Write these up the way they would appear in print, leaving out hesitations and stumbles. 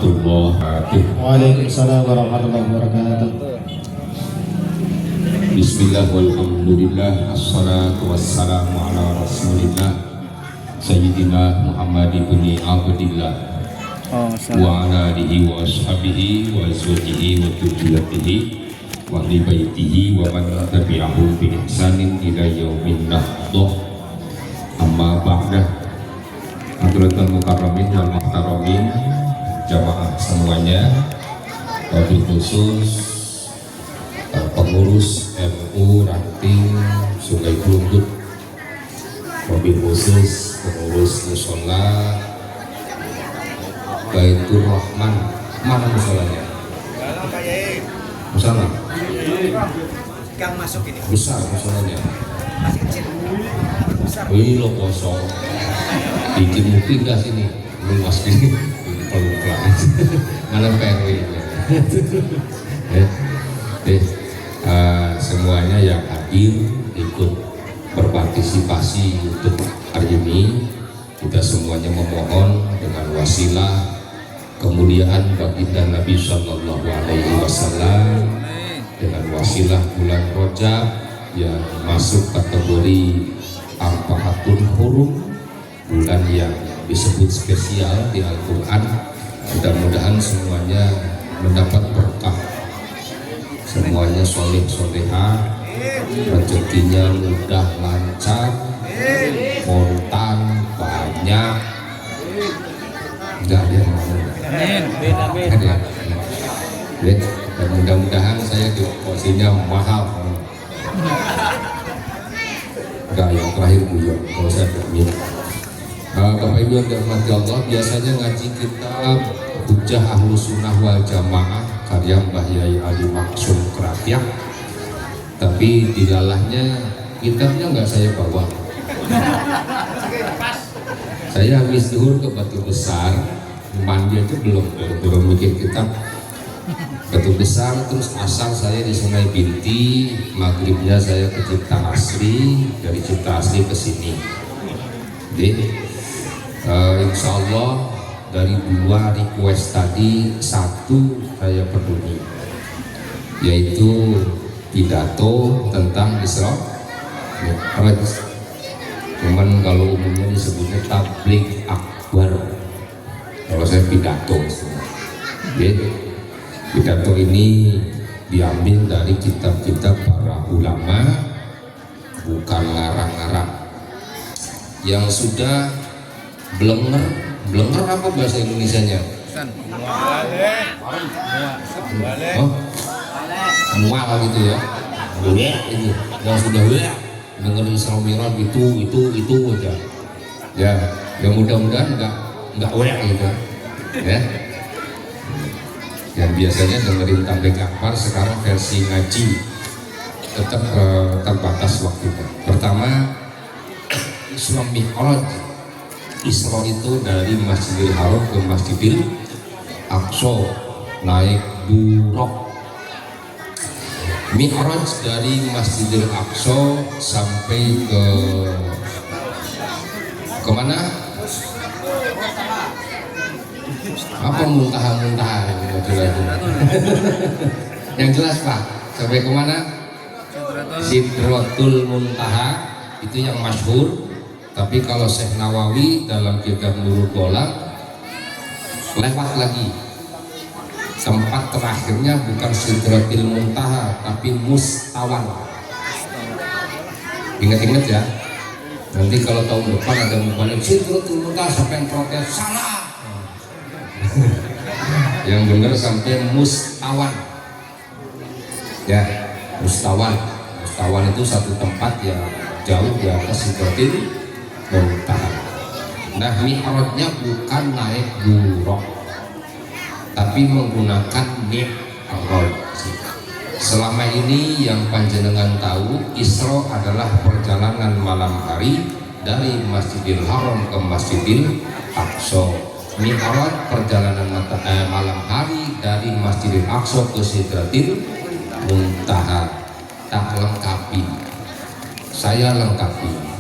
warahmatullahi wabarakatuh. Waalaikumsalam warahmatullahi wabarakatuh. Bismillah walhamdulillah, assalatu wassalamu ala rasulillah Sayyidina Muhammad ibn Abdillah wa ala alihi wa ashabihi wa azwajihi wa dzurriyyatihi wa ahli baitihi wa man tabi'ahu bi ihsanin ila yaumin nahdah. Amma ba'dah. Hadratul mukarramin wal muhtaramin, jamaah semuanya, wabil khusus pengurus MU Ranting Sungai Glunggut, wabil khusus pengurus musola Baitur Rahman. Mana musolanya? Musola? Gang masuk ini. Besar musolanya. Masih kecil. Besar. Ini lo kosong. Bikin mungkin gak sini? Luas gini. Ini pelan-pelan. Mana PRW ini? Semuanya yang hadir ikut berpartisipasi untuk hari ini, kita semuanya memohon dengan wasilah kemuliaan baginda Nabi Sallallahu Alaihi Wasallam, dengan wasilah bulan Rajab yang masuk kategori Arba'atul Hurum, bulan yang disebut spesial di Al-Quran. Mudah-mudahan semuanya mendapat berkah, semuanya soleh soleha, rezekinya mudah lancar, kontan banyak, nggak ada yang mau. Beda. Dan mudah-mudahan saya di posisinya mahal. Enggak, yang terakhir beliau, kalau saya bermin. Bapak Ibu yang dirahmati Allah, biasanya ngaji kitab Hujjah Ahlus Sunnah wal Jamaah karya Mbah Yai Ali Maksum Kerapiak, tapi di dalahnya kitabnya nggak saya bawa. Saya habis zuhur ke Batu Besar, mandi aja belum bikin kitab. Batu Besar, terus asar saya di Sungai Binti, maghribnya saya ke Cipta Asri, dari Cipta Asri ke sini. Jadi insya Allah dari 2 request tadi, 1 saya peduli, yaitu pidato tentang Isra Mi'raj. Cuman kalau umumnya disebutnya tabligh akbar, kalau saya pidato. Jadi pidato ini diambil dari kitab-kitab para ulama, bukan ngarang-ngarang yang sudah blenger apa bahasa Indonesianya? Mual gitu ya. Itu yang sudah dengan Isra Mi'raj itu aja. Ya, yang mudah-mudahan enggak gitu. Ya. Dan biasanya dengerin tabligh akbar, sekarang versi ngaji tetap terbatas waktunya. Pertama, Isra Mi'raj. Isra itu dari Masjidil Haram ke Masjidil Aqsa, naik buraq. Mi'raj dari Masjidil Aqsa sampai ke mana? Apa muntaha yang jelas Pak, sampai ke mana? Sidratul Muntaha, itu yang masyhur. Tapi kalau Syekh Nawawi dalam kitab Nurul Ghalaq lewat lagi, tempat terakhirnya bukan Sidratil Muntaha tapi Mustawan. Ingat-ingat ya, nanti kalau tahun depan ada mukanya Sidratil Muntaha sampai yang protes salah. Yang benar sampai Mustawan. Ya, Mustawan itu satu tempat yang jauh di atas Sidratil Muntaha. Nah, mi'rajnya bukan naik buraq, tapi menggunakan mi'raj. Selama ini yang panjenengan tahu, Isra adalah perjalanan malam hari dari Masjidil Haram ke Masjidil Aqsa. Mi'raj perjalanan malam hari dari Masjidil Aqsa ke Sidratil Muntaha. Tak lengkapi, saya lengkapi.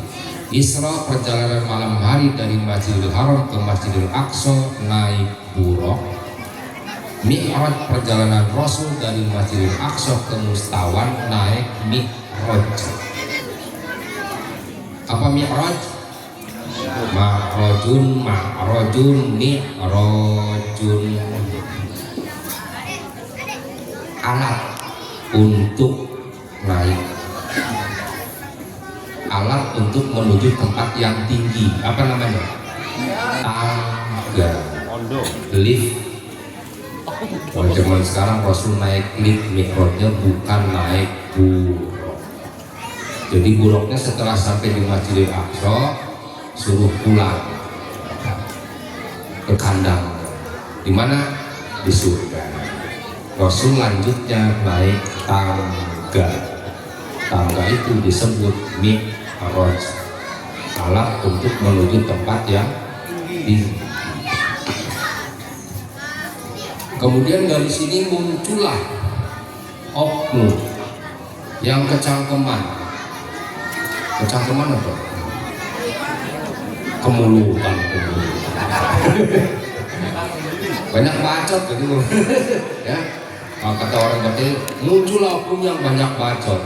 Isra perjalanan malam hari dari Masjidil Haram ke Masjidil Aqsa naik buraq, Mi'raj perjalanan Rasul dari Masjidil Aqsa ke Mustawan naik Mi'raj. Apa Mi'raj? Ma'rajun mi'rajun, alat untuk naik, alat untuk menuju tempat yang tinggi. Apa namanya? Tangga, lift. Kalau zaman sekarang Rasul naik lift, Mi'rajnya bukan naik buruk. Jadi buruknya setelah sampai di Masjidil Aqsa suruh pulang ke kandang. Di mana? Di surga. Rasul lanjutnya naik tangga. Tangga itu disebut Mi'raj, alat untuk menuju tempat yang tinggi. Kemudian dari sini muncullah oknum yang kecangkeman apa? Kemulukan. Banyak bacot gitu. Ya, kata orang berarti muncullah oknum yang banyak bacot.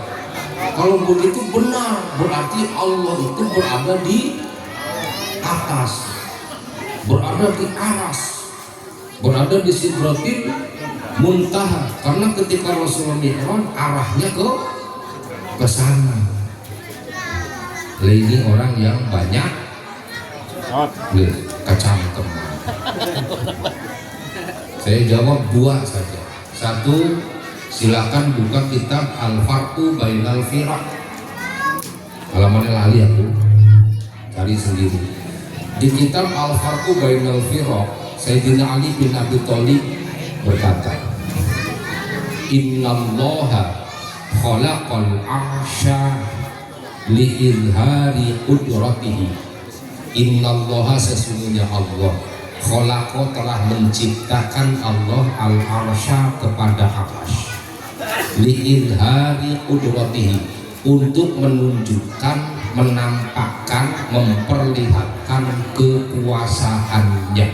Kalau begitu benar, berarti Allah itu berada di atas, berada di aras, berada di Sidratil Muntaha. Karena ketika Rasulullah Mi'raj arahnya ke sana. Ini orang yang banyak kecangkeman. Saya jawab dua saja. Satu, silakan buka kitab Al-Farqu Bainal Firaq. Halamannya lali aku, cari sendiri. Di kitab Al-Farqu Bainal Firaq, Sayyidina Ali bin Abi Thalib berkata, Innallaha khalaqal arsya li'idhari qudratihi. Innallaha, sesungguhnya Allah, khalaqa, telah menciptakan Allah al-arsya kepada arsy, li'idhari qudratihi, untuk menunjukkan, menampakkan, memperlihatkan kekuasaannya.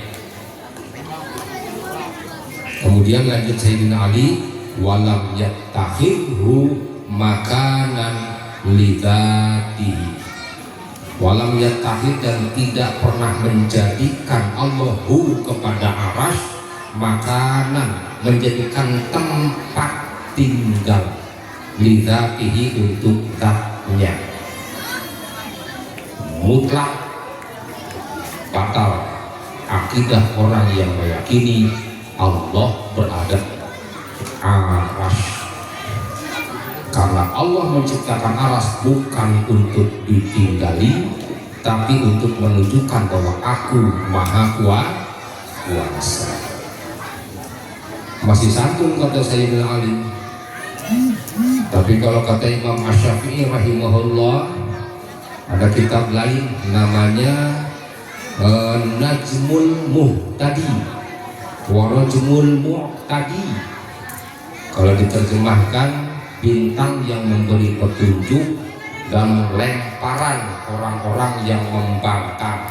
Kemudian lanjut Sayyidina Ali, walam yattakhidhu makanan lidatihi, walam yattahid, dan tidak pernah menjadikan Allahu kepada arasy makanan, menjadikan tempat tinggal, lidatihi, untuk zatnya. Mutlak batal akidah orang yang meyakini Allah berada arasy. Karena Allah menciptakan aras bukan untuk ditinggali, tapi untuk menunjukkan bahwa Aku Maha Kuasa. Masih santun kata Sayyidina Ali. Tapi kalau kata Imam Asy-Syafi'i rahimahullah, ada kitab lain namanya Najmul Muhtadi wa Rajmul Mu'tadi. Kalau diterjemahkan, bintang yang memberi petunjuk dan lemparan orang-orang yang membangkang.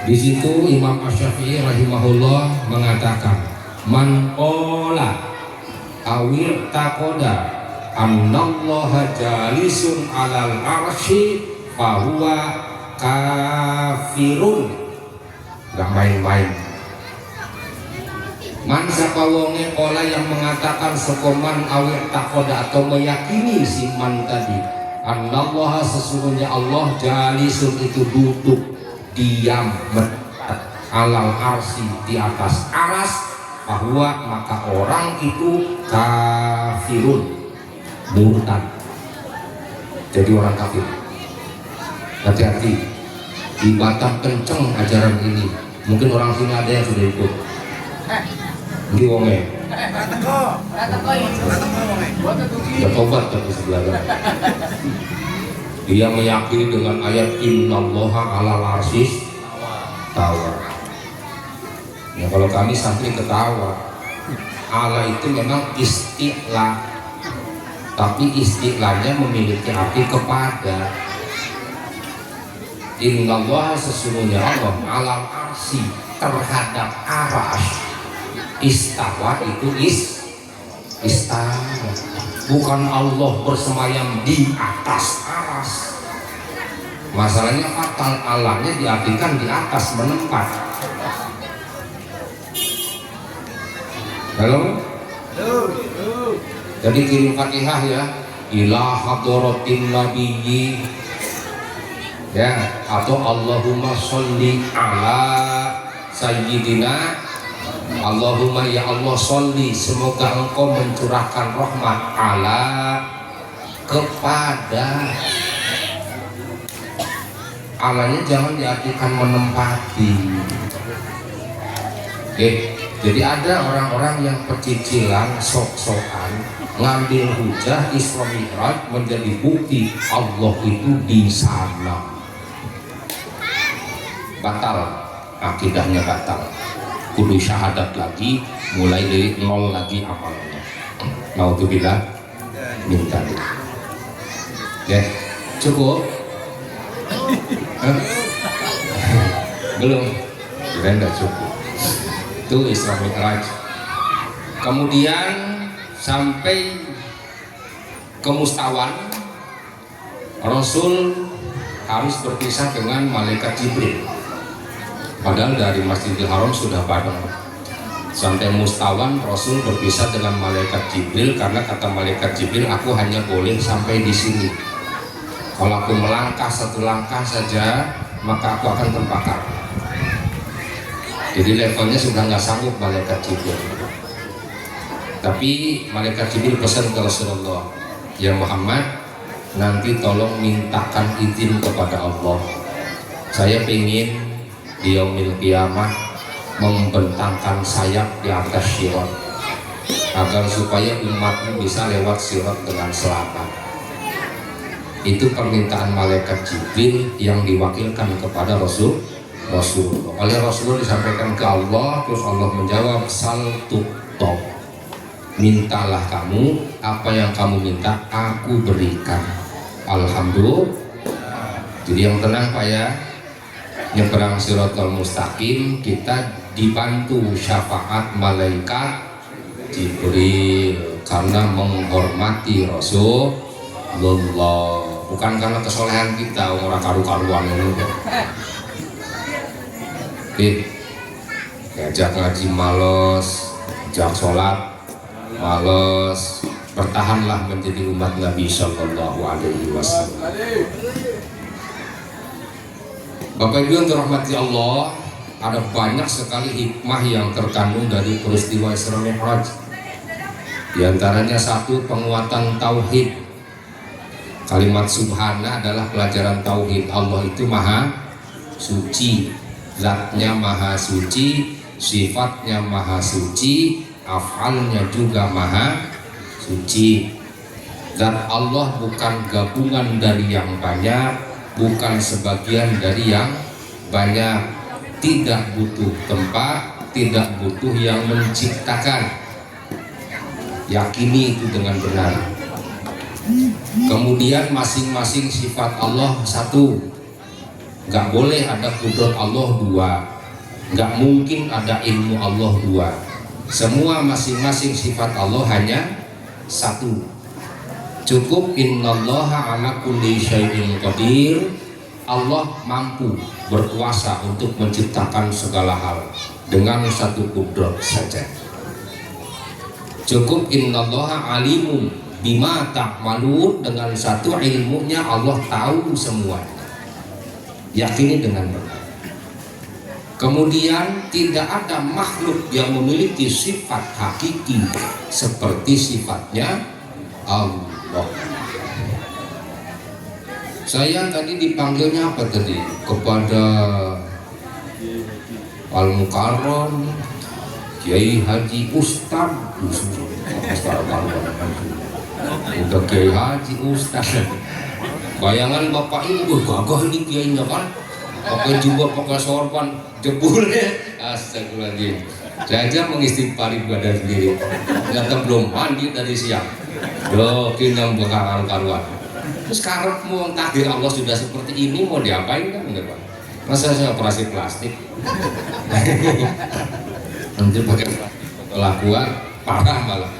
Di situ Imam Asy-Syafi'i rahimahullah mengatakan, man qala awir taqoda annallaha jalisun alal arsy fahuwa kafirun. Gak main-main. Man sapa wonge ola yang mengatakan sekoman awir takoda, atau meyakini si man tadi, anallaha, sesungguhnya Allah, jalisun, itu duduk, diam, alal arsi, di atas aras, bahwa maka orang itu kafirun, murtad, jadi orang kafir. Hati-hati, di Batam kenceng ajaran ini. Mungkin orang sini ada yang sudah ikut. Ini wonge. Ya tobat tapi sebelahnya. Dia meyakini dengan ayat innallaha 'alal arsy tawa. Ya kalau kami santri ketawa. Allah itu memang isti'la, tapi isti'lanya memiliki arti kepada. Innallaha, sesungguhnya Allah, 'alal arsy, terhadap arsy Istawa itu istawa, bukan Allah bersemayam di atas aras. Masalahnya fatal, Allahnya diartikan di atas, menempat. Halo? Jadi kirim Fatihah ya, ila hadratin nabiyyi ya, atau Allahumma sholli ala sayyidina, Allahumma ya Allah sholli, semoga engkau mencurahkan rahmat ala, kepada. Alanya jangan diartikan menempati. Oke, jadi ada orang-orang yang pecicilan, sok-sokan ngambil hujah Isra Mi'raj menjadi bukti Allah itu di sana. Batal, akidahnya batal. Kudu syahadat lagi, mulai dari nol lagi amalnya. Naudzubillah minta. Ya, cukup. Belum, kira enggak cukup. Itu Isra Mi'raj. Kemudian sampai ke Mustawan, Rasul harus berpisah dengan malaikat Jibril. Padahal dari Masjidil Haram sudah bareng. Sampai Mustawan Rasul berpisah dengan malaikat Jibril karena kata malaikat Jibril, aku hanya boleh sampai di sini. Kalau aku melangkah satu langkah saja, maka aku akan terbakar. Jadi levelnya sudah nggak sanggup malaikat Jibril. Tapi malaikat Jibril pesan ke Rasulullah, ya Muhammad, nanti tolong mintakan izin kepada Allah. Saya ingin di yaumil qiyamah membentangkan sayap di atas sirat, agar supaya umatmu bisa lewat sirat dengan selamat. Itu permintaan malaikat Jibril yang diwakilkan kepada Rasulullah. Oleh Rasulullah disampaikan ke Allah, terus Allah menjawab, sal tu'ta, mintalah kamu, apa yang kamu minta aku berikan. Alhamdulillah. Jadi yang tenang Pak ya, nyeberang Shiratal Mustaqim kita dibantu syafaat malaikat Jibril karena menghormati Rasulullah, bukan karena kesolehan kita orang karu-karuan ini. Diajak ngaji males, ajak sholat males, bertahanlah menjadi umat Nabi Sallallahu Alaihi Wasallam. Bapak Ibu yang dirahmati Allah, ada banyak sekali hikmah yang terkandung dari peristiwa Isra Mi'raj. Di antaranya satu, penguatan tauhid. Kalimat subhana adalah pelajaran tauhid. Allah itu maha suci, zatnya maha suci, sifatnya maha suci, afalnya juga maha suci. Zat Allah bukan gabungan dari yang banyak, bukan sebagian dari yang banyak, tidak butuh tempat, tidak butuh yang menciptakan. Yakini itu dengan benar. Kemudian masing-masing sifat Allah satu, nggak boleh ada kudrat Allah dua, nggak mungkin ada ilmu Allah dua. Semua masing-masing sifat Allah hanya satu. Cukup innallaha ala kulli syai'in qadir. Allah mampu berkuasa untuk menciptakan segala hal dengan satu kudrat saja. Cukup innallaha alimun bima ta'malun, dengan satu ilmunya Allah tahu semuanya. Yakini dengan benar. Kemudian tidak ada makhluk yang memiliki sifat hakiki seperti sifatnya Allah. Saya tadi dipanggilnya apa tadi? Kepada Al-Mukarram Kiai Haji Ustad udah Kiai Haji Ustad. Bayangan bapak ini, gagah ini kiainya kan, pakai jubah, pakai sorban, jebulnya, astagfirullahaladzim. Saya aja mengistighfari badan sendiri, ternyata belum mandi dari siang. Loh, kini bekaran karuan. Terus karepmu yang takdir Allah sudah seperti ini, mau diapain kan enggak Pak? Masa saya operasi plastik? Nanti pakai kelakuan parah malah.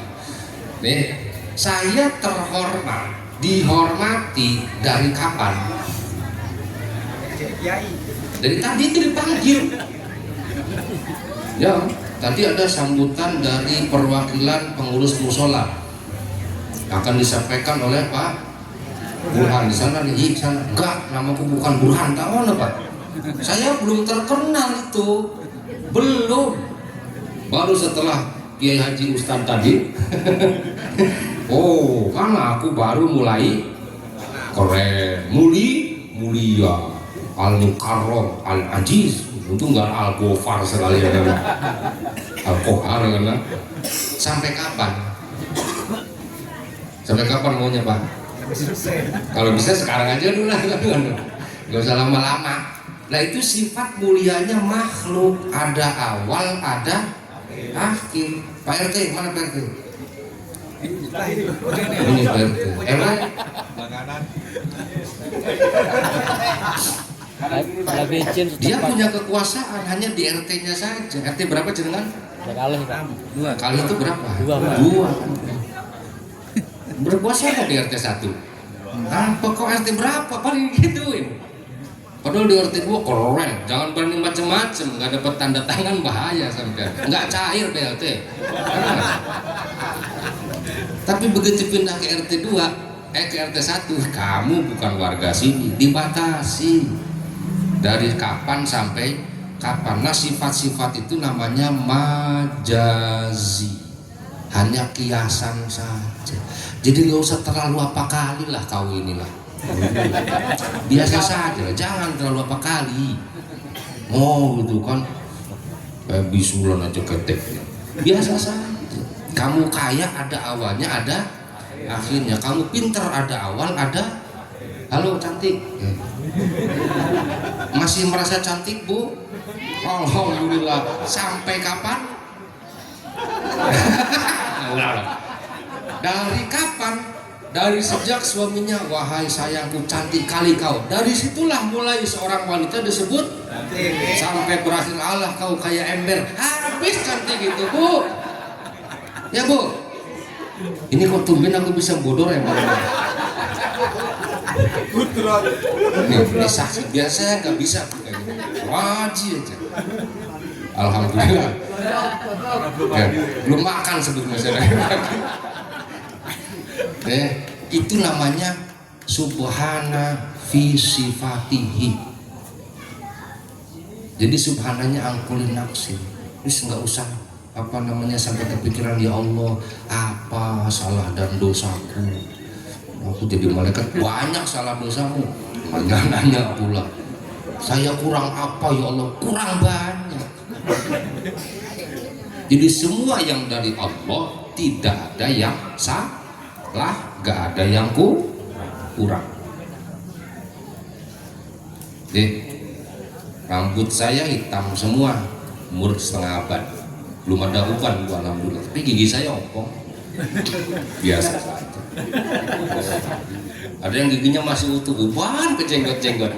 Nih, saya terhormat, dihormati dari kapan? Jadi kiai. Dari tadi itu dipanggil. Ya, tadi ada sambutan dari perwakilan pengurus musola. Akan disampaikan oleh Pak Burhan di sana nih, di sana. Enggak, namaku bukan Burhan, tahu mana Pak? Saya belum terkenal itu, belum. Baru setelah Kiai Haji Ustadz tadi. Oh, karena aku baru mulai keren, mulia, al-mukarram, al-aziz. Untung nggak al-ghafar sekali ya, al-kohar kan? Sampai kapan? Sampai kapan maunya Pak? Kalau bisa sekarang aja dulu lah, nggak usah lama-lama. Nah itu sifat mulianya makhluk, ada awal, ada akhir. Pak RT, mana Pak RT? Ini Pak RT. Emang? Dia punya kekuasaan hanya di RT-nya saja. RT berapa jenengan? Dua. Kali itu berapa? Dua. Berkuasa nggak di RT 1? Nah, pokok RT berapa? Paling gituin. Padahal di RT 2 keren, jangan berani macem-macem, nggak dapat tanda tangan bahaya sampai, nggak cair BLT. Tapi begitu pindah ke RT 2, ke RT 1, kamu bukan warga sini, dibatasi. Dari kapan sampai kapan? Nah sifat-sifat itu namanya majazi, hanya kiasan saja. Jadi nggak usah terlalu apa kali lah kau inilah. Biasa saja, jangan terlalu apa kali. Oh gitu kan, kayak bisulan aja keteknya. Biasa saja. Kamu kaya ada awalnya, ada akhirnya. Kamu pintar ada awal, ada. Halo cantik. Masih merasa cantik Bu? Alhamdulillah. Sampai kapan? Dari kapan? Dari sejak suaminya, wahai sayangku cantik kali kau. Dari situlah mulai seorang wanita disebut sampai berakhir Allah kau kayak ember. Habis cantik itu Bu. Ya Bu. Ini kok tumben aku bisa bodor ya Bu. Ini saksi biasa nggak bisa. Wajib aja. Alhamdulillah. Ya, belum makan sebelumnya saya. Itu namanya subhana fi sifatihi. Jadi subhananya angkulin nafsin. Terus nggak usah apa namanya sampai kepikiran ya Allah apa salah dan dosaku. Aku jadi malaikat banyak salah dosamu. Nanya pula. Saya kurang apa ya Allah? Kurang banyak. Jadi semua yang dari Allah tidak ada yang salah, gak ada yang kurang. Rambut saya hitam semua, umur setengah abad, belum ada uban gua alhamdulillah. Tapi gigi saya ompong, biasa saja. Ada yang giginya masih utuh, uban kejenggot-jenggot.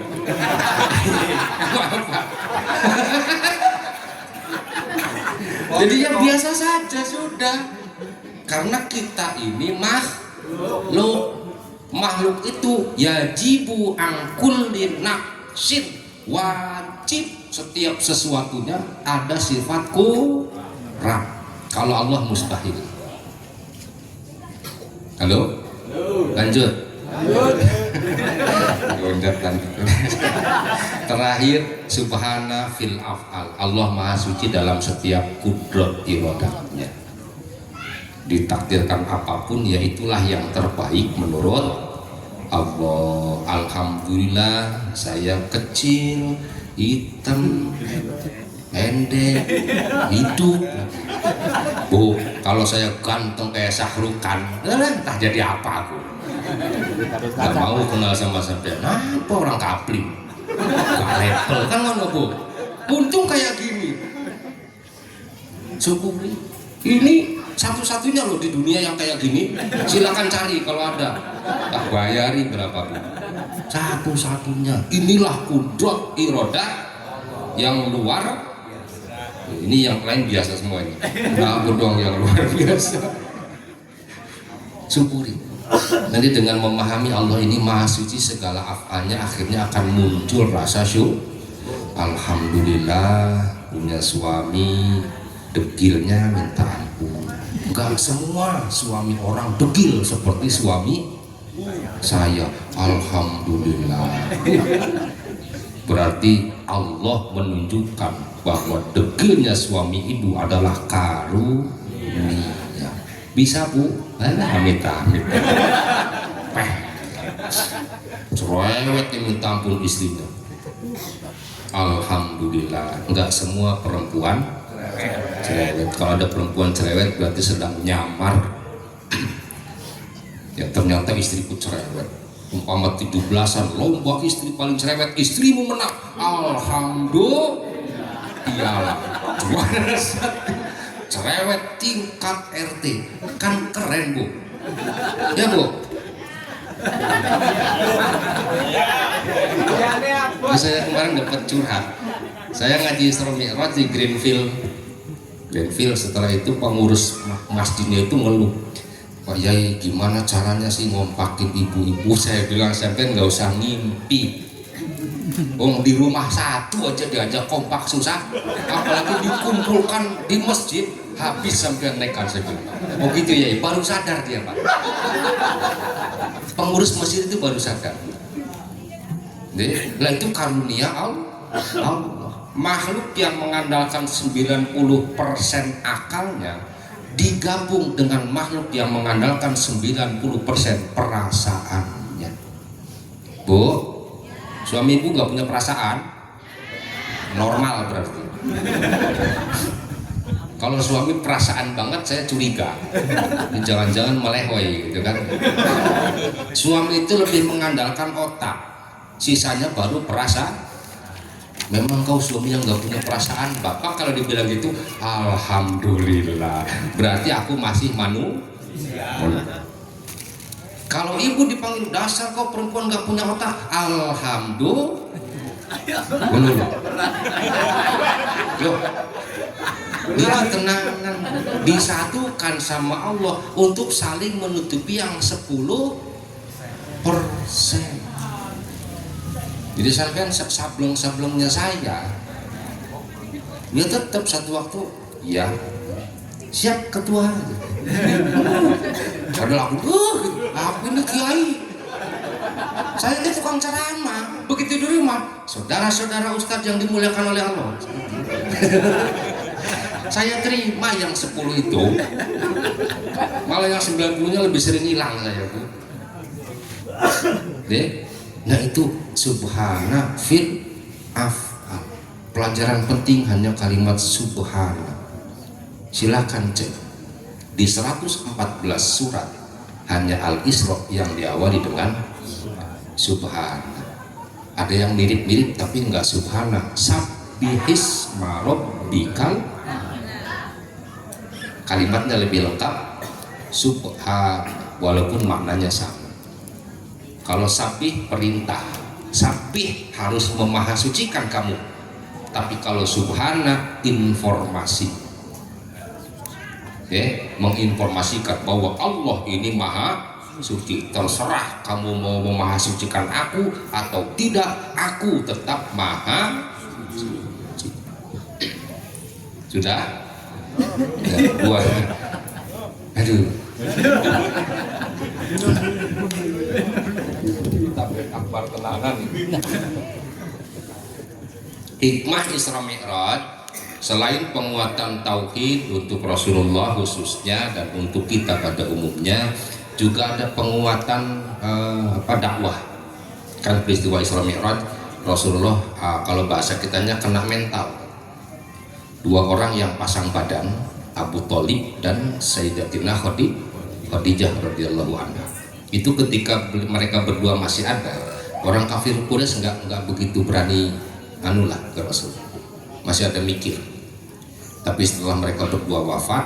Jadi yang biasa saja sudah. Karena kita ini makhluk itu yajibu angkulin naqsin, wajib setiap sesuatunya ada sifat kurang. Kalau Allah mustahil. Halo? Lanjut. Terakhir subhana fil af'al. Allah maha suci dalam setiap kudrat iradahnya. Ditakdirkan apapun ya itulah yang terbaik menurut Allah. Alhamdulillah saya kecil, hitam, pendek, hidup. Bu, kalau saya ganteng kayak Syahrukan, entah jadi apa aku. Gak mau kenal sama sampean. Apa orang kapling? Gak level kan mana Bu? Untung kayak gini. Syukuri. Ini satu-satunya loh di dunia yang kayak gini. Silakan cari kalau ada. Tak bayari berapa Bu? Satu-satunya. Inilah kudrat iradah yang luar Ini yang lain biasa semua ini. Nah, aku doang yang luar biasa. Syukuri. Nanti dengan memahami Allah ini maha suci segala afalnya, akhirnya akan muncul rasa syukur. Alhamdulillah punya suami degilnya minta ampun. Enggak semua suami orang degil seperti suami saya. Alhamdulillah. Berarti Allah menunjukkan bahwa degilnya suami ibu adalah karunia. Bisa bu? Amit-amit. Cerewet yang minta ampun istrinya. Alhamdulillah. Enggak semua perempuan cerewet. Kalau ada perempuan cerewet berarti sedang nyamar. Ya ternyata istriku cerewet. Umpama 17-an lomba istri paling cerewet, istrimu menang. Alhamdulillah. Juara satu. Cerewet tingkat RT kan keren bu, ya bu. Saya kemarin dapat curhat. Saya ngaji Isra Mi'raj di Greenfield. Setelah itu pengurus masjidnya itu ngeluh, Pak Yai gimana caranya sih ngompakin ibu-ibu? Saya bilang sampai nggak usah ngimpi. Di rumah satu aja diajak kompak susah, apalagi dikumpulkan di masjid habis sampai nekat. Saya bilang, oh gitu ya, baru sadar dia Pak. Pengurus masjid itu baru sadar. Nah itu karunia Allah. Makhluk yang mengandalkan 90% akalnya digabung dengan makhluk yang mengandalkan 90% perasaannya. Bu, suami ibu nggak punya perasaan, normal berarti. Kalau suami perasaan banget, saya curiga. Jangan-jangan melehoi, gitu kan? Suami itu lebih mengandalkan otak, sisanya baru perasaan. Memang kau suami yang nggak punya perasaan, bapak kalau dibilang gitu, alhamdulillah. Berarti aku masih manusia. Kalau ibu dipanggil dasar kau perempuan nggak punya otak, alhamdulillah. Loh, ditenangkan, disatukan sama Allah untuk saling menutupi yang 10%. Jadi sampean sableng-sablengnya saya, ya tetap satu waktu, ya siap ketua. Padahal aku ini kiai, saya ini tukang ceramah. Begitu di rumah, saudara-saudara ustadz yang dimuliakan oleh Allah, saya terima yang 10 itu, malah yang 90-nya lebih sering hilang saya tuh. Nah itu subhana fil af'al. Pelajaran penting hanya kalimat subhana. Silakan cek di 114 surat hanya Al-Isra yang diawali dengan subhana. Ada yang mirip-mirip tapi enggak subhana. Sabbihisma rabbikal, kalimatnya lebih lengkap subhana walaupun maknanya sama. Kalau sabih perintah, sabih harus memahasucikan kamu. Tapi kalau subhana informasi, menginformasikan bahwa Allah ini maha suci. Terserah kamu mau memahasucikan aku atau tidak, aku tetap maha suci. Sudah? Aduh. Tablet akbar tenangan. Hikmah Isra Mi'raj selain penguatan tauhid untuk Rasulullah khususnya dan untuk kita pada umumnya, juga ada penguatan dakwah. Kan peristiwa Isra Mi'raj Rasulullah kalau bahasa kitanya kena mental. Dua orang yang pasang badan, Abu Thalib dan Sayyidatina Khadijah radhiyallahu anha. Itu ketika mereka berdua masih ada, orang kafir Quraisy nggak begitu berani anulah ke Rasul, masih ada mikir. Tapi setelah mereka berdua wafat,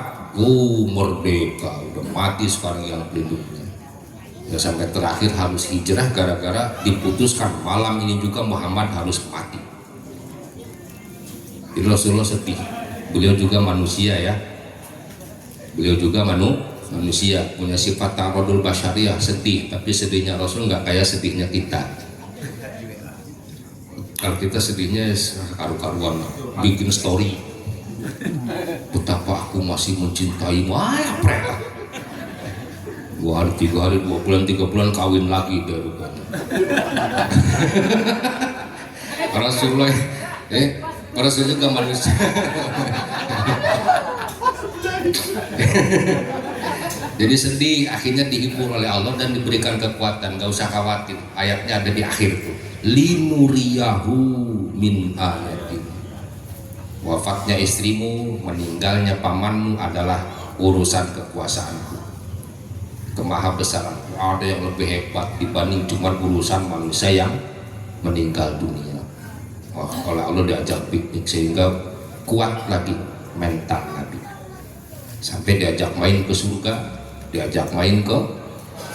merdeka, udah mati sekarang yang pelindungnya. Ya sampai terakhir harus hijrah gara-gara diputuskan malam ini juga Muhammad harus mati. Jadi Rasulullah sedih. Beliau juga manusia ya. Beliau juga manusia, punya sifat ta'arudul basyariyah, sedih, tapi sedihnya Rasul nggak kayak sedihnya kita. Kalau kita sedihnya karu-karuan, bikin story betapa aku masih mencintaimu, prela 2 hari, 3 hari, 2 bulan, 3 bulan kawin lagi deh rupanya. Rasulullah Rasul juga manusia. Jadi sedih, akhirnya dihibur oleh Allah dan diberikan kekuatan. Gak usah khawatir, ayatnya ada di akhir tuh, linuriyahu min ayatin. Wafatnya istrimu, meninggalnya pamanmu adalah urusan kekuasaanku, kemahabesaranku. Ada yang lebih hebat dibanding cuma urusan manusia yang meninggal dunia. Wah, oleh Allah diajak piknik sehingga kuat lagi mental Nabi, sampai diajak main ke surga, diajak main ke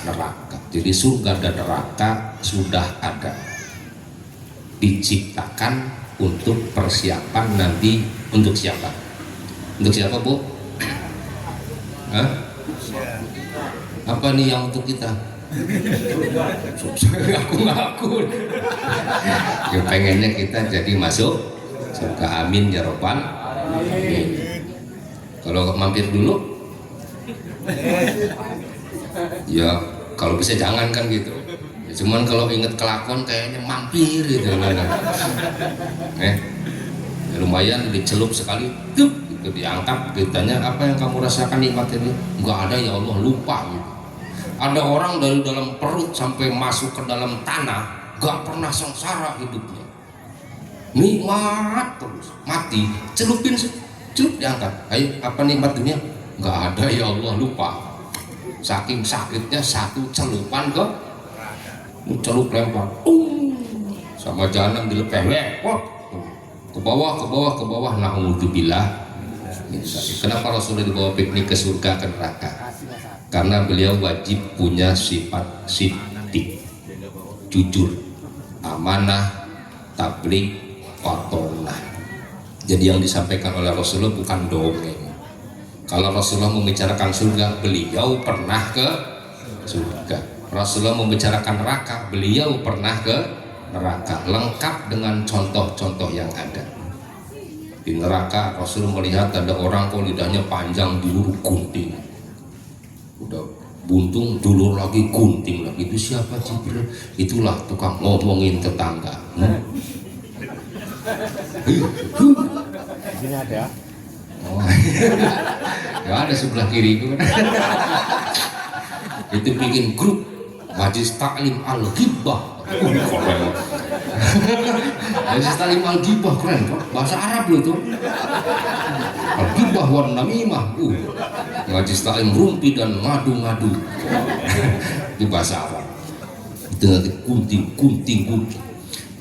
neraka. Jadi surga dan neraka sudah ada, diciptakan untuk persiapan nanti. Untuk siapa? Untuk siapa, Bu? Hah? Apa nih yang untuk kita? Ngaku-ngaku. Ya pengennya kita jadi masuk surga, amin ya robbal alamin. Kalau mampir dulu ya kalau bisa jangan kan gitu ya, cuman kalau inget kelakon kayaknya mampir gitu ya, lumayan dicelup sekali gitu, diangkat ditanya apa yang kamu rasakan nikmat ini, nggak ada ya Allah, lupa gitu. Ada orang dari dalam perut sampai masuk ke dalam tanah nggak pernah sengsara hidupnya, nikmat terus, mati celupin, celup diangkat, ayo apa nikmat dunia, nggak ada ya Allah, lupa. Saking sakitnya satu celupan celup lempar sama jahanam dilepeh, ke bawah, na'udzubillah. Kenapa Rasulullah dibawa piknik ke surga ke neraka? Karena beliau wajib punya sifat siddiq, jujur, amanah, tabligh, fatonah. Jadi yang disampaikan oleh Rasulullah bukan dongeng. Kalau Rasulullah membicarakan surga, beliau pernah ke surga. Rasulullah membicarakan neraka, beliau pernah ke neraka, lengkap dengan contoh-contoh yang ada. Di neraka Rasul melihat ada orang kok lidahnya panjang, dilur gunting, udah buntung dulur lagi gunting lagi. Itu siapa? Jibril. Itulah tukang ngomongin tetangga. Sini ada. Oh. Ya ada sebelah kiri itu. Itu bikin grup Majlis Taklim Al-Ghibah. Majlis Taklim Al-Ghibah keren, bahasa Arab loh itu. Al-Ghibah wan namimah. Majlis Taklim rumpi dan ngadu-ngadu. Itu bahasa Arab. Itu nanti gunting.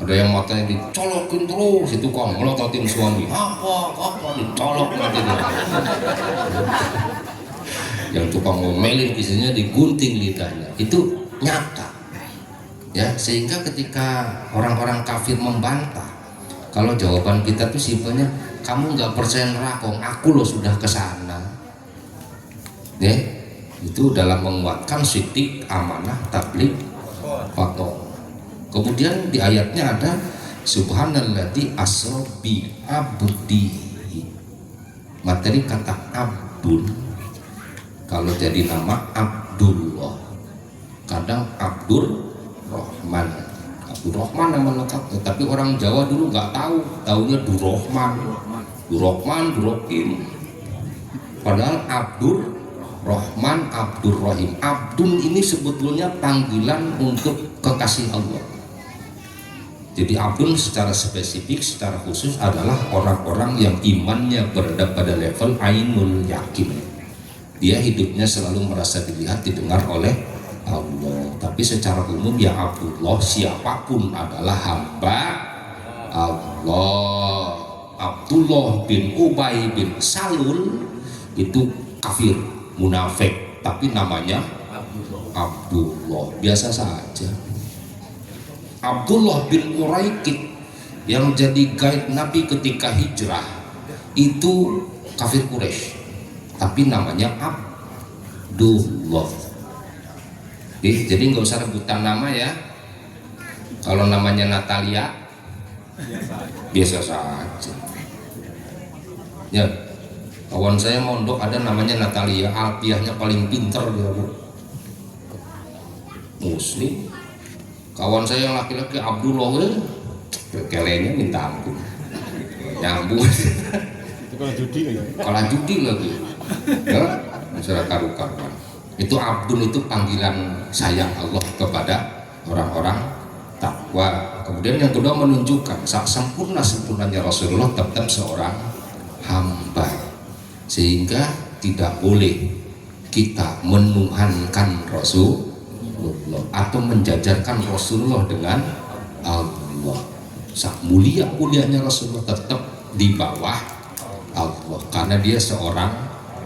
Ada yang matanya dicolokin terus, itu kok melototin suami, apa dicolok nanti dia. Yang tukang ngomelin biasanya digunting lidahnya, itu nyata ya. Sehingga ketika orang-orang kafir membantah, kalau jawaban kita tuh simpelnya, kamu nggak percaya neraka, aku loh sudah kesana ya. Itu dalam menguatkan siddiq, amanah, tabligh, fatonah. Kemudian di ayatnya ada subhanalladzi asra bi abdihi. Materi kata abdul kalau jadi nama Abdullah, kadang Abdur Rahman. Abdur Rahman nama lengkap, tapi orang Jawa dulu nggak tahu, taunya Durrahman, Durrohim. Padahal Abdur Rahman, Abdur Rahim. Abdul ini sebetulnya panggilan untuk kekasih Allah. Jadi Abdul secara spesifik, secara khusus adalah orang-orang yang imannya berada pada level ainul yakin. Dia hidupnya selalu merasa dilihat, didengar oleh Allah. Tapi secara umum ya Abdullah, siapapun adalah hamba Allah. Abdullah bin Ubay bin Salul itu kafir, munafik, tapi namanya Abdullah, biasa saja. Abdullah bin Uraikid yang jadi guide Nabi ketika hijrah, itu kafir Quraisy, tapi namanya Abdullah. Jadi nggak usah rebutan nama ya. Kalau namanya Natalia biasa saja. Ya, kawan saya mondok ada namanya Natalia, alfiahnya paling pinter dia Bu. Muslim. Kawan saya yang laki-laki Abdullah, kelenya minta ampun. Nyambung. Itu kalau judi ya. Kalah judi lagi. Ya, masyarakat karuan. Itu Abdul itu panggilan sayang Allah kepada orang-orang takwa. Kemudian yang kedua menunjukkan saat sempurnanya Rasulullah tetap seorang hamba, sehingga tidak boleh kita menuhankan Rasulullah atau menjajarkan Rasulullah dengan Allah. Saat mulianya Rasulullah tetap di bawah Allah karena dia seorang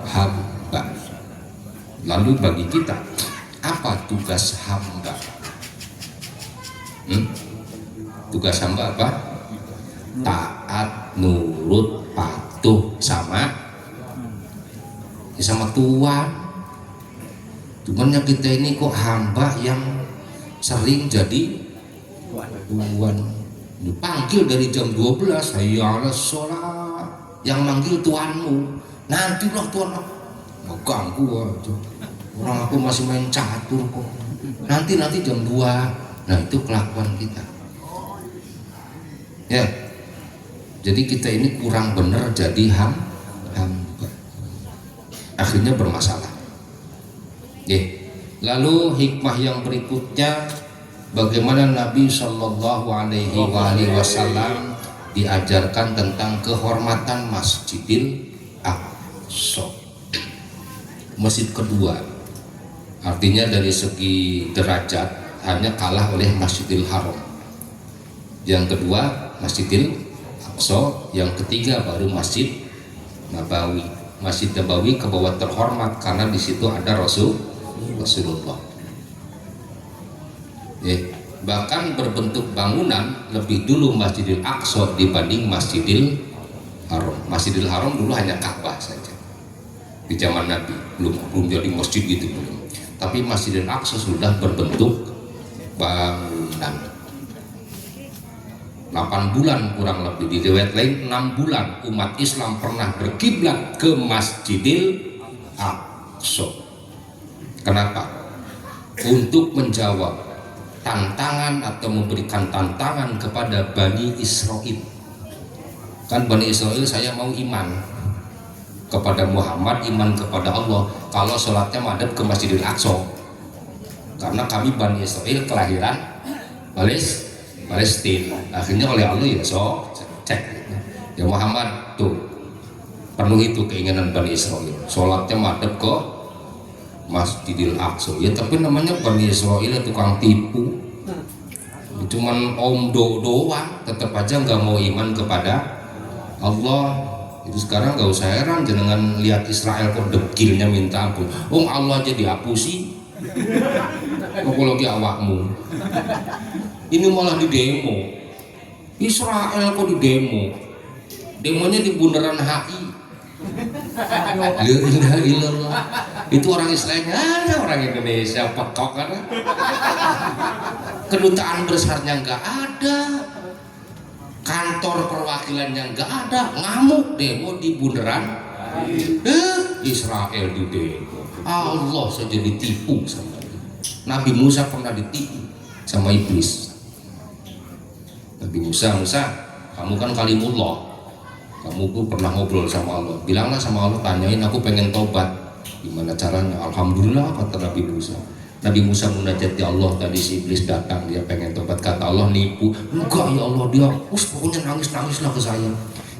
hamba. Lalu bagi kita, apa tugas hamba? Tugas hamba apa? Taat, nurut, patuh sama Tuhan. Cuman yang kita ini kok hamba yang sering jadi Tuhan. Dipanggil dari jam 12, hayya 'alas sholat. Yang manggil Tuhanmu. Nantilah Tuhan, nggak ganggu aja. Orang aku masih main catur kok. Nanti jam 2. Nah itu kelakuan kita. Ya. Jadi kita ini kurang benar jadi hamba. Akhirnya bermasalah. Lalu hikmah yang berikutnya, bagaimana Nabi Shallallahu Alaihi Wasallam diajarkan tentang kehormatan Masjidil Aqsa. Masjid kedua, artinya dari segi derajat hanya kalah oleh Masjidil Haram. Yang kedua Masjidil Aqsa, yang ketiga baru Masjid Nabawi. Masjid Nabawi ke bawah terhormat karena di situ ada Rasulullah. Bahkan berbentuk bangunan lebih dulu Masjidil Aqsa dibanding Masjidil Haram. Masjidil Haram dulu hanya Ka'bah saja di zaman Nabi, belum jadi masjid gitu belum. Tapi Masjidil Aqsa sudah berbentuk bangunan. 8 bulan kurang lebih, di riwayat lain 6 bulan umat Islam pernah berkiblat ke Masjidil Aqsa. Kenapa? Untuk menjawab tantangan atau memberikan tantangan kepada Bani Israel. Kan Bani Israel, saya mau iman kepada Muhammad, iman kepada Allah kalau sholatnya madhab ke Masjidil Aqsa, karena kami Bani Israel kelahiran Palestina. Akhirnya oleh Allah ya cek ya Muhammad tuh penuh itu keinginan Bani Israel, sholatnya madhab ke Masjidil Aqsa. Ya tapi namanya Bani Israel tukang tipu, cuman omdo doang, tetap aja nggak mau iman kepada Allah. Itu sekarang nggak usah heran jenengan lihat Israel kok degilnya minta ampun. Allah aja dihapusi, apalagi awakmu. Ini malah di demo. Israel kok di demo? Demonya di bundaran HI. La ilaha illallah. Itu orang Israelnya ada, orang Indonesia pekok kan. Kedutaan besarnya nggak ada, kantor perwakilannya nggak ada, ngamuk demo di bundaran. Israel di demo. Allah saja ditipu sama dia. Nabi Musa pernah ditipu sama iblis. Nabi Musa, kamu kan kalimullah, kamu pun pernah ngobrol sama Allah. Bilanglah sama Allah, tanyain aku pengen tobat, gimana caranya? Alhamdulillah kata Nabi Musa. Nabi Musa munajat ya Allah, tadi si iblis datang, dia pengen tobat, kata Allah nipu. Enggak ya Allah, dia pokoknya nangis-nangislah ke saya.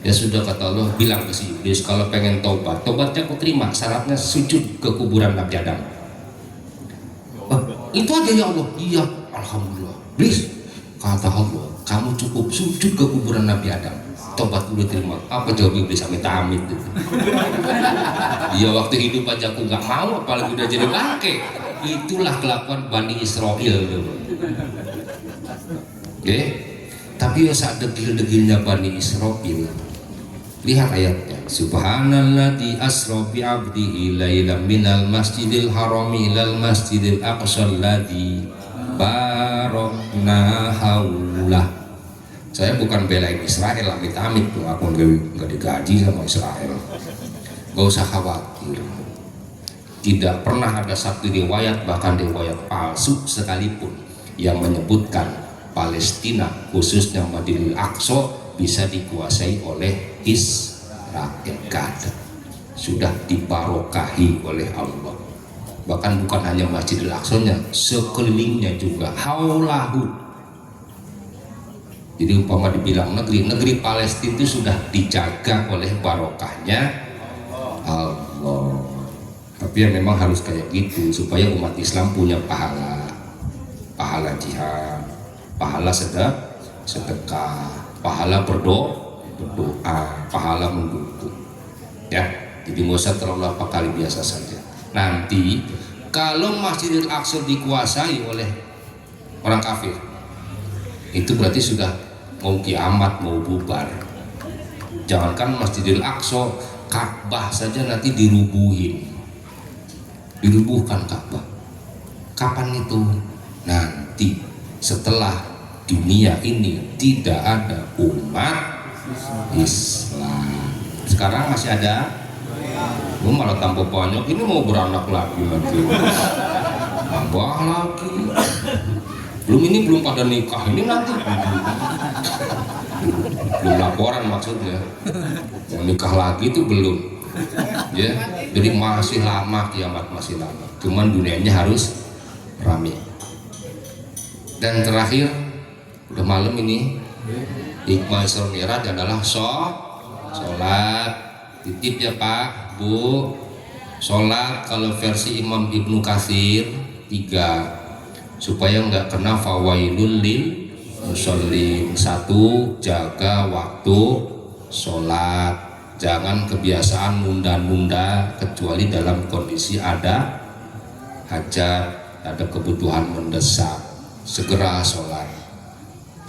Ya sudah kata Allah, bilang ke si iblis kalau pengen tobat, tobatnya aku terima, syaratnya sujud ke kuburan Nabi Adam. Itu aja ya Allah. Iya, alhamdulillah. Iblis, kata Allah, kamu cukup sujud ke kuburan Nabi Adam, tobat udah terima. Apa jawab iblis? Amit-amit gitu. Dia waktu hidup aja aku nggak mau, apalagi udah jadi bangke. Itulah kelakuan Bani Israel dulu. Tapi saat degil-degilnya Bani Israel, lihat ayatnya. Subhanalladzi asra bi 'abdihi lailan minal masjidil harami ilal masjidil aqsal ladzi barakna haulah. Saya bukan belain Israel, amit-amit tuh, aku nggak digaji sama Israel. Gak usah khawatir. Tidak pernah ada satu riwayat, bahkan riwayat palsu sekalipun, yang menyebutkan Palestina, khususnya Masjidil Aqsa, bisa dikuasai oleh Israel. Gak ada. Sudah dibarokahi oleh Allah. Bahkan bukan hanya Masjidil Aqsa-nya, sekelilingnya juga haulahu. Jadi umpama dibilang negeri Palestina itu sudah dijaga oleh barokahnya Allah. Tapi ya memang harus kayak gitu supaya umat Islam punya pahala jihad, pahala sedekah, pahala berdoa, pahala mendukung. Ya, jadi nggak usah terlalu apa kali, biasa saja. Nanti kalau Masjidil Aqsa dikuasai oleh orang kafir, itu berarti sudah mau kiamat, mau bubar. Jangankan Masjidil Aqsa, Ka'bah saja nanti dirubuhkan Ka'bah. Kapan itu? Nanti setelah dunia ini tidak ada umat Islam. Sekarang masih ada, malah tambah banyak. Ini mau beranak lagi nanti, tambah lagi. Belum pada nikah, ini nanti belum laporan maksudnya. Mau nikah lagi itu belum, ya. Jadi masih lama, kiamat masih lama. Cuman dunianya harus rame. Dan terakhir, udah malam ini, hikmah Isra Mi'raj adalah sholat. Titip ya Pak, Bu. Sholat kalau versi Imam Ibnu Katsir 3, supaya nggak kena fawailul lil musholin. 1, jaga waktu sholat. Jangan kebiasaan nunda-nunda kecuali dalam kondisi ada hajat, ada kebutuhan mendesak. Segera sholat.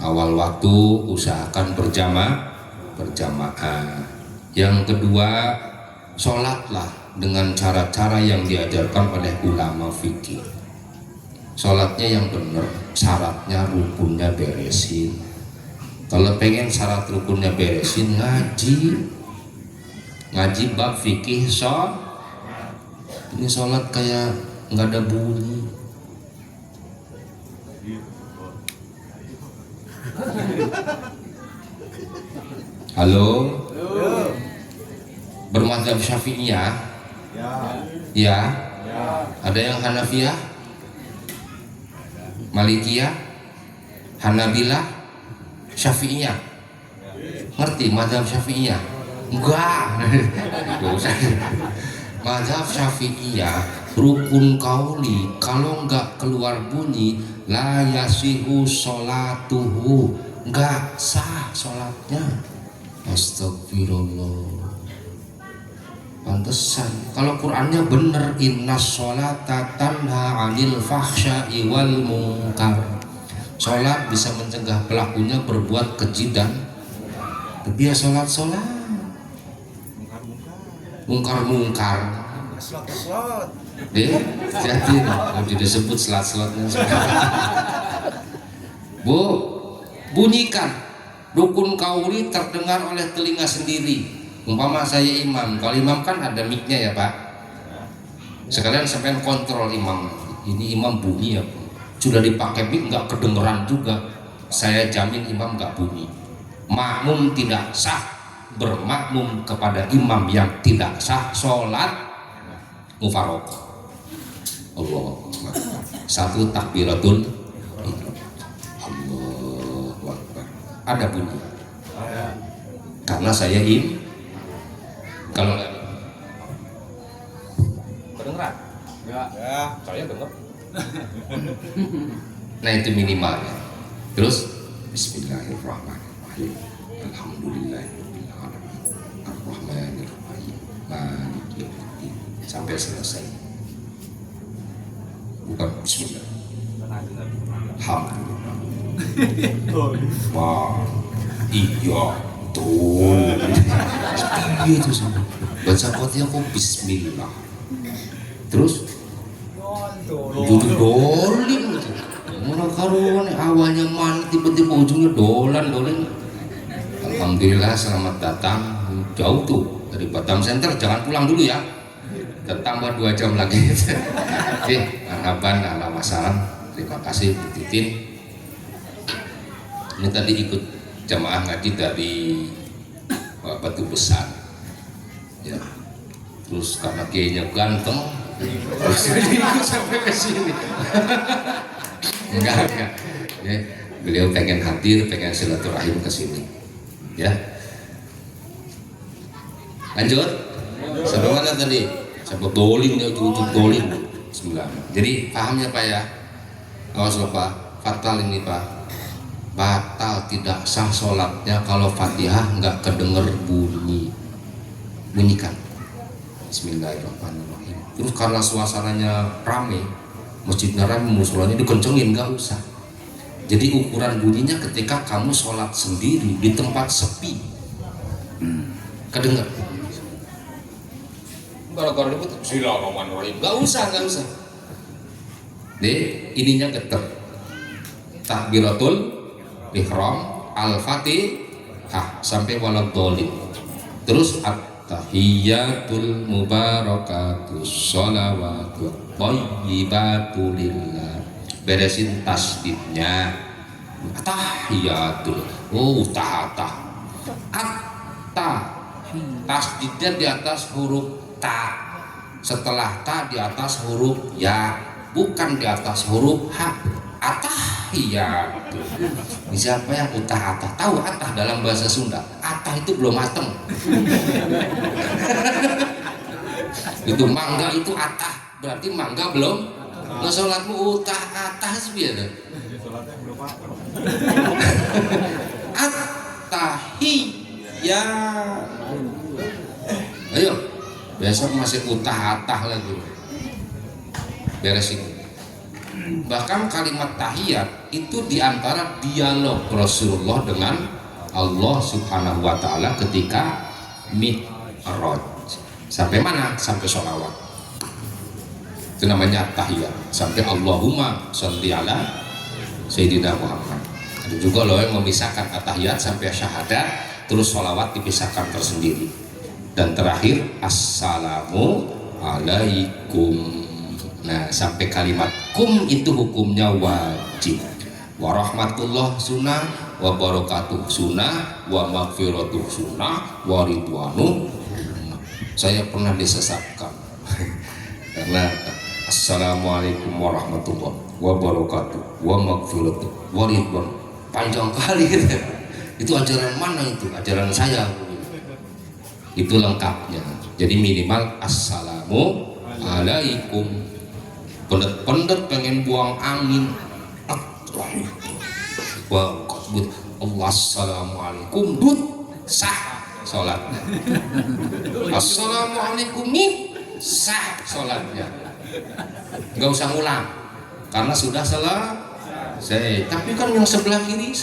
Awal waktu usahakan berjamaah. Yang kedua, sholatlah dengan cara-cara yang diajarkan oleh ulama fikih. Sholatnya yang benar, syaratnya rukunnya beresin. Kalau pengen syarat rukunnya beresin, ngaji bab fikih sholat. Ini sholat kayak nggak ada bunyi. Halo? Bermadzhab Syafi'iyah? Ya. Ada yang Hanafiyah? Malikiyah? Hanabilah? Syafi'iyah? Ngerti madzhab Syafi'iyah? Enggak. Madzhab Syafi'iyah, rukun qauli kalau enggak keluar bunyi la yasihu sholatuhu, enggak sah sholatnya. Astagfirullah. Pantesan kalau Qur'annya bener, innas sholata tanha 'anil fahsya'i wal munkar. Sholat bisa mencegah pelakunya berbuat keji dan tapi ya sholat mungkar. Slot. Jadi kalau disebut slot-slotnya. Bu, bunyikan rukun qauli terdengar oleh telinga sendiri. Umpama saya imam, kalau imam kan ada mic-nya ya Pak. Sekalian sampai kontrol imam. Ini imam bunyi ya, sudah dipakai mic nggak kedengeran juga. Saya jamin imam nggak bunyi. Makmum tidak sah bermakmum kepada imam yang tidak sah, sholat mufaraqah. Allahu Akbar. 1 takbiratul Allahu Akbar. Ada bunyi. Karena saya kalau nggak kedengeran? Ya. Saya dengar. Nah itu minimalnya. Terus Bismillahirrahmanirrahim. Alhamdulillahirabbil alamin. Arrahmanirrahim. Maliki yaumiddin. Sampai selesai. Bukan bismillah. Alhamdulillah. Wah, iya. betul. Gitu sih. Baca Fatihah kok bismillah. Terus jadi dolim gitu. Orang karuan awalnya man tiba-tiba ujungnya dolan. Alhamdulillah selamat datang. Jauh tuh dari Batam Center, jangan pulang dulu ya. Tambah 2 jam lagi. Oke, marhaban ala wasalam. Terima kasih Bu Titin. Ini tadi ikut jamaah ngaji dari Batu Besar. Ya. Terus karena kiainya ganteng, terus ikut sampai ke sini. Enggak. Ya, beliau pengen hadir, pengen silaturahim ke sini. Ya. Lanjut. Sampai mana tadi? Sampai dolim ya, ujung dolim. Bismillah. Jadi pahamnya Pak ya. Awas loh Pak, fatal ini Pak. Batal tidak sah sholatnya kalau Fatihah nggak kedenger bunyikan. Bismillahirrahmanirrahim. Terus karena suasananya rame, masjidnya rame, musolanya dikencengin, nggak usah. Jadi ukuran bunyinya ketika kamu sholat sendiri di tempat sepi, kedenger. Gara-gara itu Bismillahirrahmanirrahim, nggak usah. Deh, ininya geter. Takbiratul ihram, al-fatihah sampai waladhdallin. Terus at-tahiyyatul mubarakatus sholawatu thayyibatu lillah. Beresin tasdidnya. Tahiyatul. Oh, ta. Tasdidnya di atas huruf ta. Setelah ta di atas huruf ya, bukan di atas huruf ha. Atahiyat. Siapa yang utah atah? Tahu atah dalam bahasa Sunda? Atah itu belum mateng. Itu mangga itu atah, berarti mangga belum. Nggak sholatmu utah atah sebiar. Atahiyat. Ayo, besok masih utah atah lagi. Beresin. Bahkan kalimat tahiyat itu diantara dialog Rasulullah dengan Allah Subhanahu wa Ta'ala ketika Mi'raj. Sampai mana? Sampai sholawat. Itu namanya tahiyat. Sampai Allahumma sholli ala Sayyidina Muhammad. Ada juga loh yang memisahkan tahiyat sampai syahadat, terus sholawat dipisahkan tersendiri. Dan terakhir assalamu alaikum. Nah, sampai kalimat kum itu hukumnya wajib. Warahmatullah sunnah, wa barakatuh sunnah, wa maghfiratuh sunnah, wa ridwanu. Saya pernah disesatkan karena assalamualaikum warahmatullahi wabarakatuh, wa maghfiratuh, wa ridwan. Panjang kali gitu. Itu ajaran mana itu? Ajaran saya. Itu lengkapnya. Jadi minimal assalamu alaikum. Pendet pengen buang angin. Assalamualaikum dut sah sholatnya. Assalamualaikum nih sah sholatnya. Nggak usah ngulang karena sudah selesai. Tapi kan yang sebelah kiri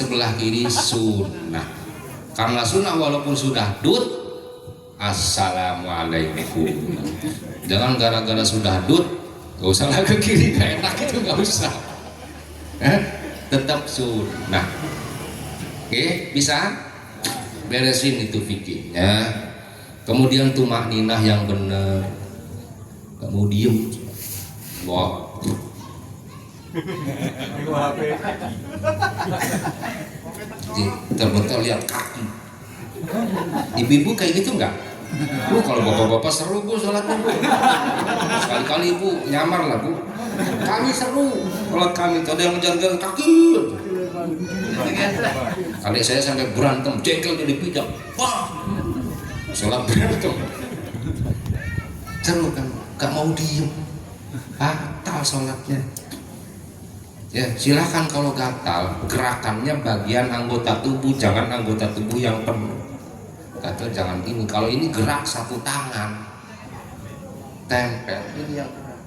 sunnah. Karena sunnah walaupun sudah dut assalamualaikum. Jangan gara-gara sudah dut gak usah lah ke kiri, gak enak itu, gak usah. Tetap sunnah. Oke, bisa beresin itu fikihnya. Kemudian tumak ninah yang benar. Kamu diem. Wah. Terbentuk lihat kaki. Ibu-ibu kayak gitu enggak? Bu, kalau bapak-bapak seru bu sholatnya bu. Sekali-kali bu nyamar lah bu. Kami seru sholat kami. Ada yang ngejar-ngejar kaki. Kali saya sampai berantem, jengkel jadi pijak. Wah, sholat berantem. Seru kan? Gak mau diem. Batal sholatnya. Ya silahkan kalau gatal, gerakannya bagian anggota tubuh, jangan anggota tubuh yang penuh. Gatal jangan ini. Kalau ini gerak satu tangan, tempel ini yang gerak.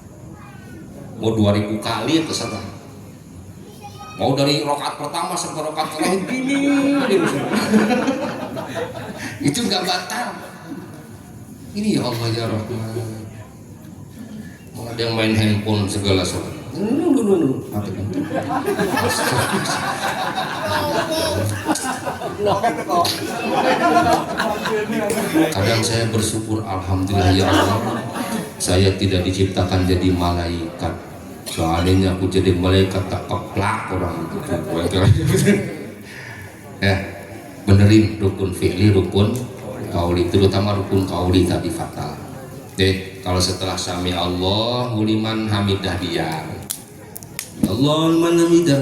Mau 2000 kali itu serah. Mau dari rakaat pertama sampai rakaat terakhir gini. Itu nggak batal. Ini ya Allah ya Rahman. Ada yang main handphone segala sholat. Matikan. Kadang saya bersyukur, alhamdulillah ya Allah, saya tidak diciptakan jadi malaikat. Soalnya aku jadi malaikat tak keplak orang itu. Ya, benerin rukun fi'li, rukun kauli, terutama rukun kauli tadi fatal. Kalau setelah sami Allahu liman hamidah diam. Allahu liman hamidah.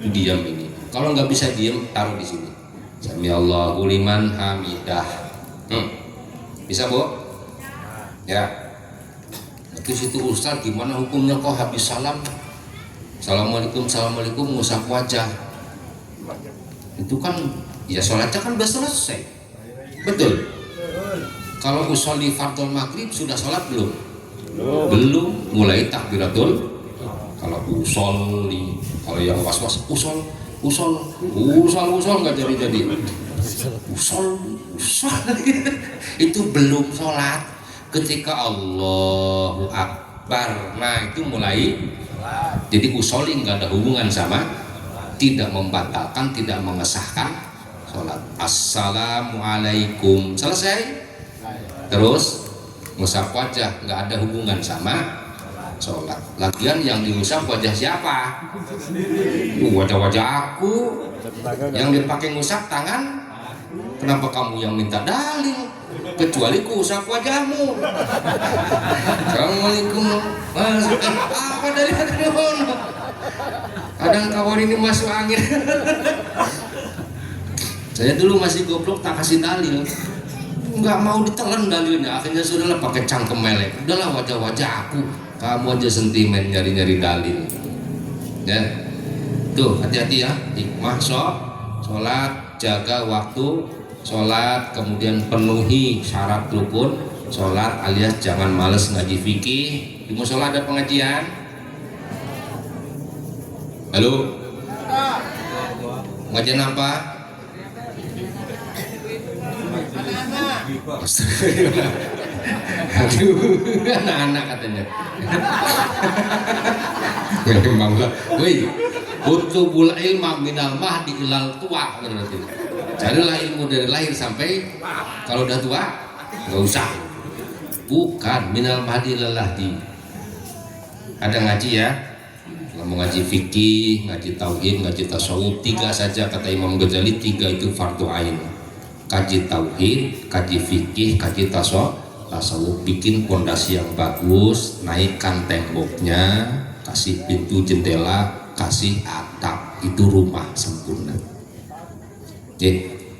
Diam ini. Kalau nggak bisa diam, taruh di sini. Sami Allahu liman hamidah. Bisa, Bu? Ya. Terus itu Ustaz, gimana hukumnya kok habis salam? Assalamualaikum, assalamualaikum, ngusap wajah. Itu kan, ya sholatnya kan udah selesai. Betul. Kalau usolli fardhul maghrib sudah sholat belum? Belum. Mulai takbiratul. Kalau usolli, kalau yang was-was usol nggak jadi. Usol itu belum sholat. Ketika Allahu Akbar, nah itu mulai. Jadi usolli nggak ada hubungan sama, tidak membatalkan, tidak mengesahkan sholat. Assalamualaikum, selesai. Terus ngusap wajah, nggak ada hubungan sama sholat. Lagian yang diusap wajah siapa? Wajah-wajah aku. Yang dipakai ngusap tangan. Kenapa kamu yang minta dalil? Kecuali ku usap wajahmu. Assalamualaikum. Apa dari mana? Kadang kawan ini masuk angin. Saya dulu masih goblok tak kasih dalil. Nggak mau ditelan dalilnya, akhirnya sudahlah pakai cangkem melek. Udahlah wajah-wajah aku, kamu aja sentimen nyari-nyari dalil. Ya, tuh hati-hati ya, hikmah sholat, jaga waktu sholat, kemudian penuhi syarat rukun sholat, alias jangan males ngaji fikih. Di musola ada pengajian. Halo, pengajian apa? Aduh, anak-anak katanya. Memang lah. Woi, utubul ilma minal mahdi ilal tua berarti. Carilah ilmu dari lahir sampai kalau udah tua nggak usah. Bukan minal mahdi ilal lahdi. Ada ngaji ya. Kalau mau ngaji fikih, ngaji tauhid, ngaji tasawuf, 3 saja kata Imam Ghazali, 3 itu fardu ain. Kaji tauhid, kaji fikih, kaji tasawuf, bikin pondasi yang bagus, naikkan temboknya, kasih pintu jendela, kasih atap, itu rumah sempurna.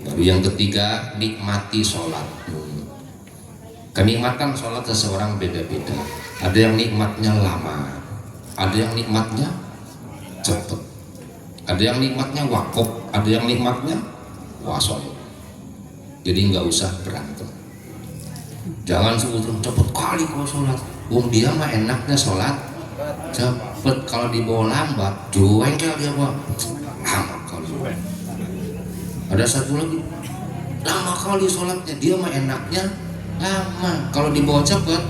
Baru yang ketiga, nikmati sholat. Kenikmatan sholat seseorang beda-beda. Ada yang nikmatnya lama, ada yang nikmatnya cepet, ada yang nikmatnya wakaf, ada yang nikmatnya wasol. Jadi nggak usah berantem. Jangan sebutkan cepet kali kalau sholat. Dia mah enaknya sholat cepet, kalau dibawa lambat jengkel dia Pak. Lama kali. Ada satu lagi, lama kali sholatnya, dia mah enaknya lama. Kalau dibawa cepet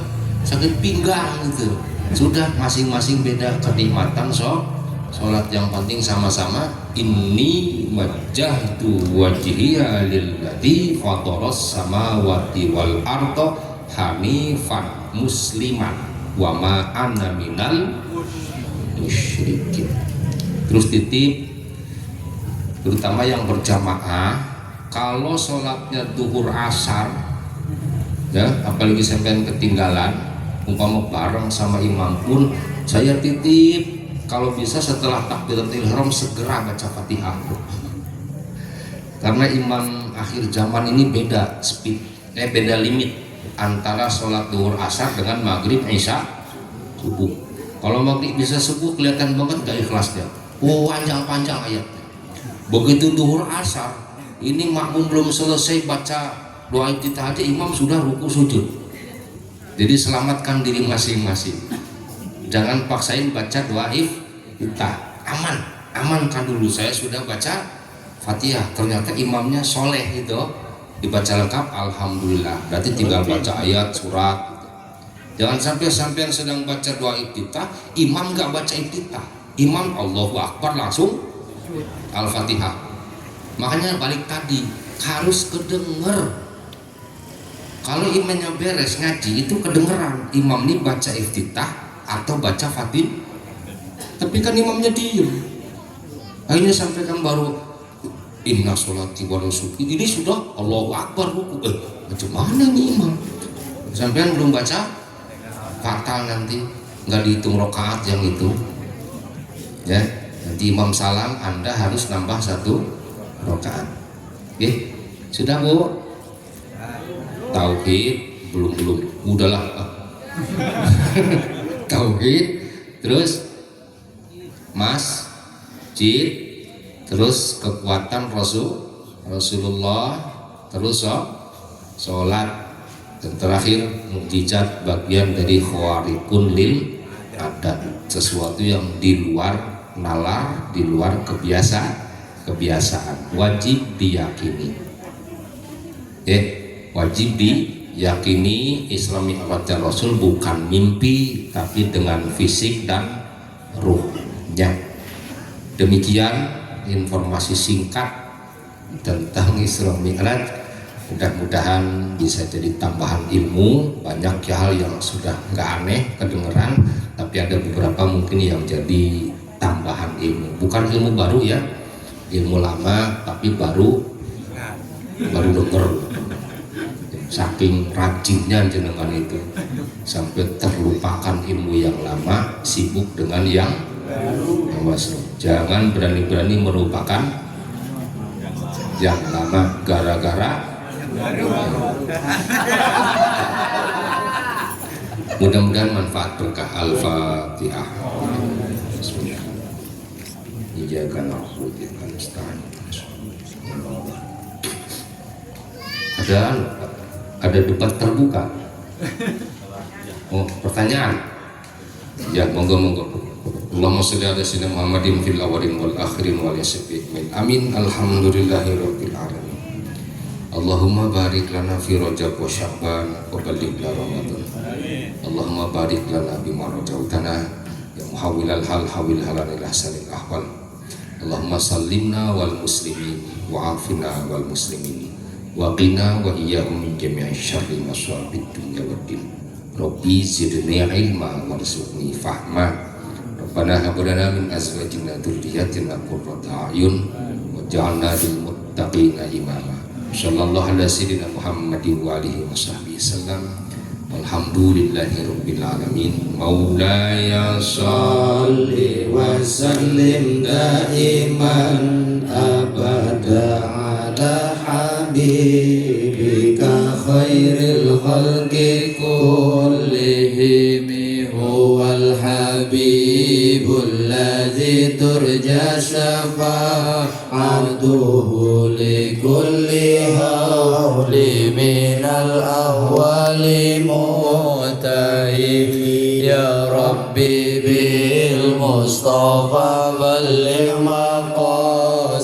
sakit pinggang gitu. Sudah masing-masing beda kenikmatan sholat. Yang penting sama-sama inni wajjahtu wajhiya lilladzii fataras samawati wal arda hanifan musliman wa ma ana minal musyrikin. Terus titip, terutama yang berjamaah, kalau sholatnya duhur asar ya, apalagi sampai ketinggalan umpama bareng sama imam pun, saya titip kalau bisa setelah takbiratul ihram segera baca Fatihah. Karena imam akhir zaman ini beda speed, beda limit antara sholat duhur asar dengan maghrib isya subuh. Kalau maghrib bisa subuh kelihatan banget gak ikhlasnya. Panjang-panjang ayatnya. Begitu duhur asar, ini makmum belum selesai baca doa iftitah aja imam sudah ruku sujud. Jadi selamatkan diri masing-masing. Jangan paksain baca doa iftitah. Amankan dulu, saya sudah baca Fatihah, ternyata imamnya soleh gitu, dibaca lengkap alhamdulillah, berarti tinggal baca ayat surat. Jangan sampai sampean sedang baca doa iftitah, imam gak baca iftitah, imam Allahu Akbar langsung Al-Fatihah. Makanya balik tadi harus kedenger. Kalau imamnya beres ngaji itu kedengeran imam ini baca iftitah atau baca Fatihah. Tapi kan imamnya diem, akhirnya sampaikan baru inna sholati wa nusuki, ini sudah Allahu Akbar ruku. Macam mana nih imam? Sampean belum baca, fatal nanti, nggak dihitung rokaat yang itu ya. Nanti imam salam Anda harus nambah 1 rokaat. Oke, sudah Bu? Tauhid belum udahlah. Tauhid, terus masjid, terus kekuatan Rasulullah, terus sholat, dan terakhir mukjizat bagian dari khawarikun lil adat, sesuatu yang di luar nalar, di luar kebiasaan, wajib diyakini. Wajib diyakini Isra Mi'rajnya Rasul bukan mimpi, tapi dengan fisik dan ruhnya. Demikian informasi singkat tentang Isra Mi'raj. Mudah-mudahan bisa jadi tambahan ilmu. Banyak hal yang sudah nggak aneh kedengeran, tapi ada beberapa mungkin yang jadi tambahan ilmu. Bukan ilmu baru ya, ilmu lama tapi baru denger. Saking rajinnya jenengan itu sampai terlupakan ilmu yang lama, sibuk dengan yang baru. Jangan berani-berani merupakan yang lama gara-gara. Mudah-mudahan manfaat berkah. Al-Fatihah. Bismillah. Iyyaka na'budu wa iyyaka nasta'in. Ada debat terbuka. Oh, pertanyaan. Ya, monggo. Allahumma sholli ala sayyidina Muhammadin fil awwalin wal akhirin wal yasbihin. Amin. Alhamdulillahirabbil alamin. Allahumma barik lana fi Rajab wa Sya'ban wa ballighna Ramadan. Allahumma barik lana bima rajautana ya muhawwilal hal hawil halanil ahsanil ahwal. Allahumma sallimna wal muslimin wa afina wal muslimin wa qina wa iyyahum min jami'i syarri masabid dunya waddin. Rabbi zidni ilma warzuqni fahma. Rabbana hab lana min azwajina dzurriyyatina qurrata a'yun waj'alna lil muttaqina imama. Sallallahu ala sayyidina Muhammadin wa alihi wa sahbihi sallam. Alhamdulillahi rabbil alamin. Maulaya shalli wa sallim daiman abada ala habibika khairil khalqi kullihim. Huwal habibul ladzi turja syafa'atuhu likulli hawli minal ahwali mutahib. Ya Rabbi bil Mustafa balligh maqasidana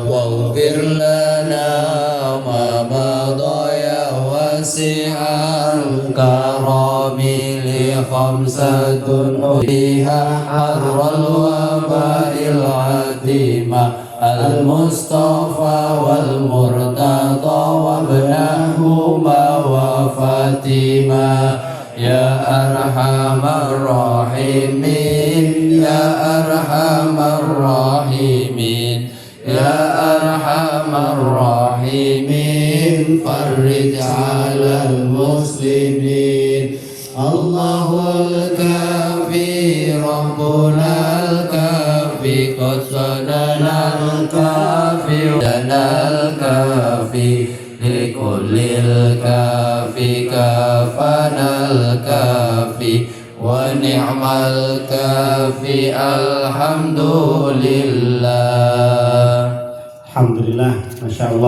waghfir lana ma madha ya wasi'al karami li khamsatun fiha harral waba'il atima al-Mustafa wal Murtada wa ibnahuma wa Fatima. Ya arhamar rahimin, ya arhamar rahimin, ya arhamar rahimin, farrij 'alal muslimin. Allahul kafi rabbunal kafi qadsanal kafi danal kafi likullil kafi kafanal kafi wa ni'mal kafi. Alhamdulillah. Alhamdulillah, Masya Allah.